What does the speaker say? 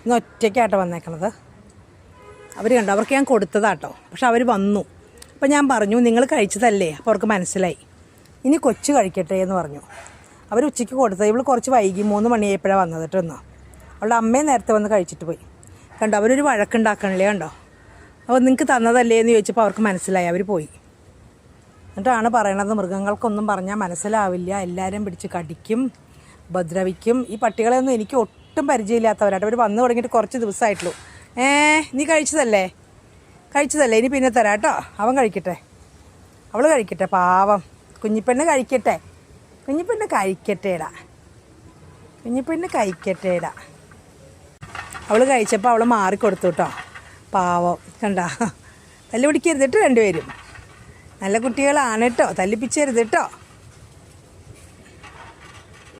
ഇന്ന് ഒറ്റയ്ക്കാട്ടോ വന്നേക്കണത്. അവർ കണ്ടോ, അവർക്ക് ഞാൻ കൊടുത്തതാട്ടോ. പക്ഷെ അവർ വന്നു. അപ്പോൾ ഞാൻ പറഞ്ഞു നിങ്ങൾ കഴിച്ചതല്ലേ, അപ്പോൾ അവർക്ക് മനസ്സിലായി. ഇനി കൊച്ചു കഴിക്കട്ടെ എന്ന് പറഞ്ഞു. അവർ ഉച്ചയ്ക്ക് കൊടുത്തത്. ഇവൾ കുറച്ച് വൈകി 3 മണിയായപ്പോഴാണ് വന്നത് കേട്ടോ. ഒന്ന് അവളുടെ അമ്മയും നേരത്തെ വന്ന് കഴിച്ചിട്ട് പോയി. കണ്ടോ, അവരൊരു വഴക്കുണ്ടാക്കണില്ലേ കണ്ടോ. അപ്പോൾ നിങ്ങൾക്ക് തന്നതല്ലേ എന്ന് ചോദിച്ചപ്പോൾ അവർക്ക് മനസ്സിലായി. അവർ പോയി. എന്നിട്ടാണ് പറയണത്, മൃഗങ്ങൾക്കൊന്നും പറഞ്ഞാൽ മനസ്സിലാവില്ല, എല്ലാവരും പിടിച്ച് കടിക്കും, ഉപദ്രവിക്കും. ഈ പട്ടികളെയൊന്നും എനിക്ക് ഒട്ടും പരിചയമില്ലാത്തവരായിട്ട്. അവർ വന്നു തുടങ്ങിയിട്ട് കുറച്ച് ദിവസമായിട്ടുള്ളൂ. നീ കഴിച്ചതല്ലേ, ഇനി പിന്നെ തരാം കേട്ടോ. അവൻ കഴിക്കട്ടെ, അവൾ കഴിക്കട്ടെ, പാവം കുഞ്ഞിപ്പെണ്ണ് കഴിക്കട്ടെ. കുഞ്ഞിപ്പെണ്ണ് കഴിക്കട്ടേടാ. അവൾ കഴിച്ചപ്പോൾ അവൾ മാറിക്കൊടുത്തു കേട്ടോ. പാവം കണ്ടാ. തല്ലി പിടിക്കരുത് കേട്ടോ രണ്ടുപേരും. നല്ല കുട്ടികളാണ് കേട്ടോ, തല്ലിപ്പിച്ചരുത് കേട്ടോ.